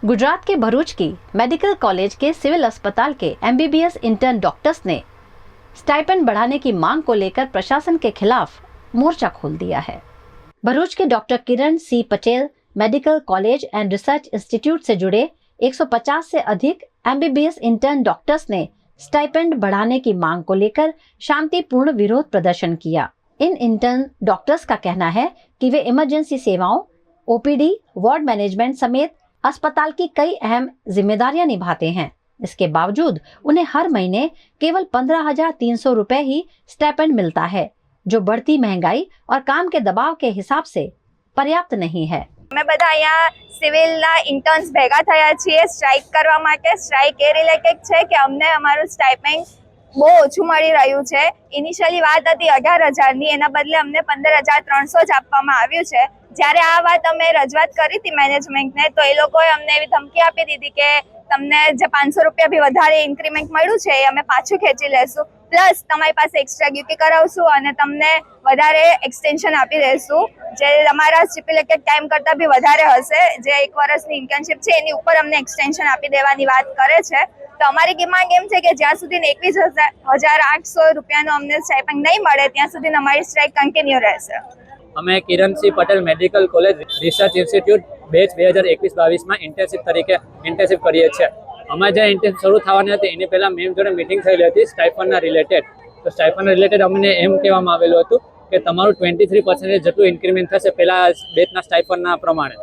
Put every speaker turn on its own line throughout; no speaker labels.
गुजरात के भरूच की medical college के सिविल अस्पताल के एमबीबीएस इंटर्न डॉक्टर्स ने स्टाइपेंड बढ़ाने की मांग को लेकर प्रशासन के खिलाफ मोर्चा खोल दिया है। भरूच के doctor Kiran C Patel medical college and research institute से जुड़े 150 से अधिक एमबीबीएस इंटर्न डॉक्टर्स ने स्टाइपेंड बढ़ाने की मांग को लेकर शांतिपूर्ण विरोध प्रदर्शन किया। इन इंटर्न डॉक्टर्स का कहना है कि वे इमरजेंसी सेवाओं, ओपीडी, वार्ड मैनेजमेंट समेत अस्पताल की कई अहम जिम्मेदारियां निभाते हैं। इसके बावजूद उन्हें हर महीने केवल 15,300 रुपए ही स्टाइपेंड मिलता है, जो बढ़ती महंगाई और काम के दबाव के हिसाब से पर्याप्त नहीं है।
અમે બધા અહીંયા સિવિલના ઇન્ટર્ન્સ ભેગા થયા છીએ સ્ટ્રાઇક કરવા માટે। સ્ટ્રાઇક એ રિલેટેડ છે કે અમને અમારું સ્ટાઇપેન્ડ બહુ ઓછું મળી રહ્યું છે। ઇનિશિયલી વાત હતી 18,000ની, એના બદલે અમને 15,300 જ આપવામાં આવ્યું છે। જ્યારે આ વાત અમે રજૂઆત કરી હતી મેનેજમેન્ટને, તો એ લોકોએ અમને એવી ધમકી આપી દીધી કે તમને જે 500 રૂપિયા બી વધારે ઇન્ક્રીમેન્ટ મળ્યું છે એ અમે પાછું ખેંચી લેશું, પ્લસ તમારી પાસે એક્સ્ટ્રા ડ્યુટી કરાવશું અને તમને વધારે એક્સટેન્શન આપી દઈશું, જે તમારા સ્ટિપ્યુલેટેડ ટાઈમ કરતાં બી વધારે હશે। જે 1 વર્ષની ઇન્ટર્નશિપ છે એની ઉપર અમને એક્સટેન્શન આપી દેવાની વાત કરે છે। તો અમારી ડિમાન્ડ એમ છે કે જ્યાં સુધી 21,800 રૂપિયાનો અમને સ્ટાઇપેન્ડ નહીં મળે ત્યાં સુધી અમારી સ્ટ્રાઇક કન્ટિન્યુ રહેશે।
અમે Kiran C Patel medical college research institute batch 2021-22 માં ઇન્ટર્નશિપ કરીએ છીએ। અમે જે ઇન્ટર્નશિપ શરૂ થવાની હતી એની પહેલાં મેમ જોડે મિટિંગ થયેલી હતી સ્ટાઇપન્ડના રિલેટેડ। તો સ્ટાઇપન્ડના રિલેટેડ અમને એમ કહેવામાં આવેલું હતું કે તમારું 23% જેટલું ઇન્ક્રીમેન્ટ થશે પહેલાં બેચના સ્ટાઇપન્ડના પ્રમાણે।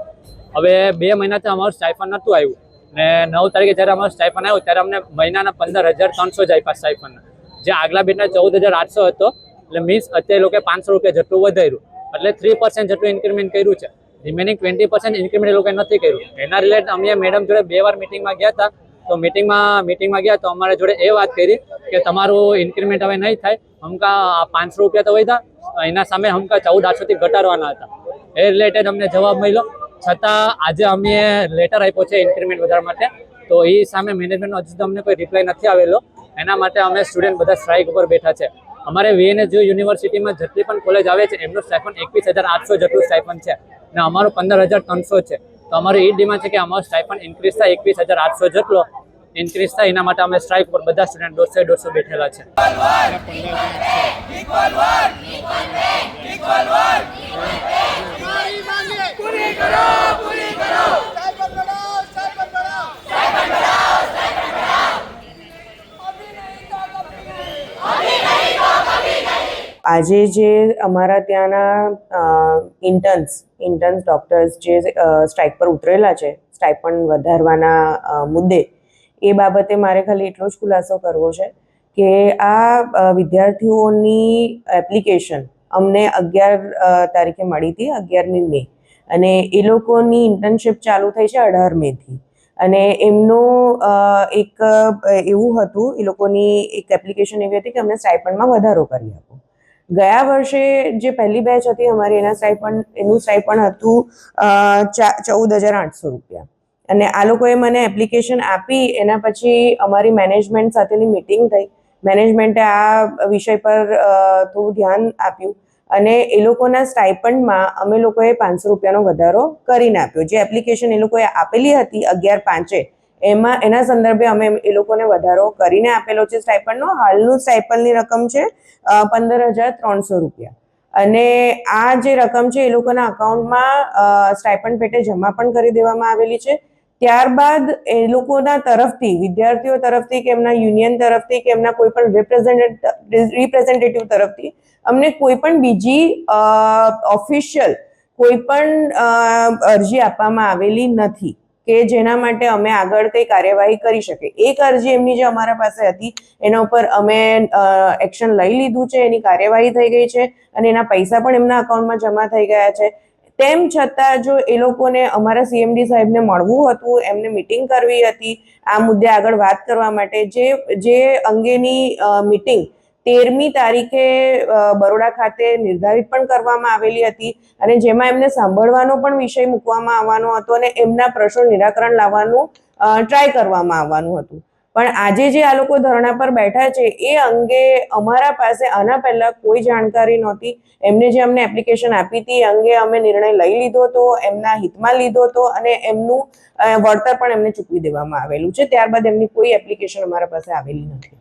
હવે 2 મહિનાથી અમારું સ્ટાઇપન્ડ નહોતું આવ્યું ને 9 તારીખે જ્યારે અમારું સ્ટાઇપન્ડ આવ્યું ત્યારે અમને મહિનાના 15,300 જ આપ્યા સ્ટાઇપન્ડના, જે આગલા બેચના 14,800 હતો। એટલે મીન્સ અત્યારે લોકોએ 500 રૂપિયા જેટલું વધાર્યું, એટલે 3% જેટલું ઇન્ક્રીમેન્ટ કર્યું છે। રિમેનિંગ 20% ઇન્ક્રીમેન્ટ એ લોકોએ નથી કર્યું। એના રિલેટેડ અમે મેડમ જોડે 2 વાર મિટિંગમાં ગયા હતા। તો મિટિંગમાં ગયા તો અમારા જોડે એ વાત કરી કે તમારું ઇન્ક્રીમેન્ટ હવે નહીં થાય, હમકા 500 રૂપિયા તો વધ્યા, એના સામે હમકા 14,800થી ઘટાડવાના હતા। એ રિલેટેડ અમને જવાબ મળ્યો, છતાં આજે અમે લેટર આપ્યો છે ઇન્ક્રીમેન્ટ વધારવા માટે। તો એ સામે મેનેજમેન્ટનો હજુ તો અમને કોઈ રિપ્લાય નથી આવેલો। એના માટે અમે સ્ટુડન્ટ બધા સ્ટ્રાઇક ઉપર બેઠા છે। અમારે VNSU યુનિવર્સિટીમાં જેટલી પણ કોલેજ આવે છે એમનું સ્ટાઇપન્ડ 21,800 જેટલું સ્ટાઇપન્ડ છે ને અમારું 15,300 છે। તો અમારું એ ડિમાન્ડ છે કે અમારું સ્ટાઇપન્ડ ઇન્ક્રીઝ થાય, 21,800 જેટલો ઇન્ક્રીઝ થાય, એના માટે અમે સ્ટ્રાઇક ઉપર બધા સ્ટુડન્ટ 150 બેઠેલા છે।
આજે જે અમારા ત્યાંના ઇન્ટર્ન્સ ડૉક્ટર્સ જે સ્ટ્રાઇક પર ઉતરેલા છે સ્ટાઇપન્ડ વધારવાના મુદ્દે, એ બાબતે મારે ખાલી એટલો જ ખુલાસો કરવો છે કે આ વિદ્યાર્થીઓની એપ્લિકેશન અમને 11 તારીખે મળી હતી, 11મી મે, અને એ લોકોની ઇન્ટર્નશિપ ચાલુ થઈ છે 18 મેથી। અને એમનું એક એવું હતું, એ લોકોની એક એપ્લિકેશન એવી હતી કે અમને સ્ટાઇપન્ડમાં વધારો કરી આપો। ગયા વર્ષે જે પહેલી બેચ હતી અમારી એનું સ્ટાઇપન્ડ હતું 14,800 રૂપિયા। અને આ લોકોએ મને એપ્લિકેશન આપી, એના પછી અમારી મેનેજમેન્ટ સાથેની મિટિંગ થઈ। મેનેજમેન્ટે આ વિષય પર થોડું ધ્યાન આપ્યું અને એ લોકોના સ્ટાઇપન્ડમાં અમે લોકોએ 500 રૂપિયાનો વધારો કરીને આપ્યો। જે એપ્લિકેશન એ લોકોએ આપેલી હતી 11/5 એના સંદર્ભે અમે એ લોકોને વધારો કરીને આપેલો છે સ્ટાઇપન્ડનો। હાલનું સ્ટાઇપન્ડની રકમ છે 15,300 રૂપિયા, અને આ જે રકમ છે એ લોકોના અકાઉન્ટમાં સ્ટાઇપન્ડ પેટે જમા પણ કરી દેવામાં આવેલી છે। ત્યારબાદ એ લોકોના તરફથી, વિદ્યાર્થીઓ તરફથી કે એમના યુનિયન તરફથી કે એમના કોઈ પણ રિપ્રેઝેન્ટેટિવ તરફથી અમને કોઈ પણ બીજી ઓફિશિયલ કોઈ પણ અરજી આપવામાં આવેલી નથી કે જેના માટે અમે આગળ કઈ કાર્યવાહી કરી શકીએ। એક અરજી એમની જે અમારા પાસે હતી એના ઉપર અમે એક્શન લઈ લીધું છે, એની કાર્યવાહી થઈ ગઈ છે અને એના પૈસા પણ એમના અકાઉન્ટમાં જમા થઈ ગયા છે। તેમ છતાં જો એ લોકોને અમારા CMD સાહેબને મળવું હતું, એમને મિટિંગ કરવી હતી આ મુદ્દે આગળ વાત કરવા માટે, જે અંગેની મિટિંગ 13મી તારીખે બરોડા ખાતે નિર્ધારિત પણ કરવામાં આવેલી હતી અને જેમાં એમને સાંભળવાનો પણ વિષય મૂકવામાં આવવાનો હતો અને એમના પ્રશ્નો નિરાકરણ લાવવાનું ટ્રાય કરવામાં આવવાનું હતું। પણ આજે જે આ લોકો ધરણા પર બેઠા છે એ અંગે અમારા પાસે આના પહેલા કોઈ જાણકારી નહોતી. એમને જે અમને એપ્લિકેશન આપી હતી એ અંગે અમે નિર્ણય લઈ લીધો હતો, એમના હિતમાં લીધો હતો અને એમનું વળતર પણ એમને ચૂકવી દેવામાં આવેલું છે. ત્યારબાદ એમની કોઈ એપ્લિકેશન અમારા પાસે આવેલી નથી.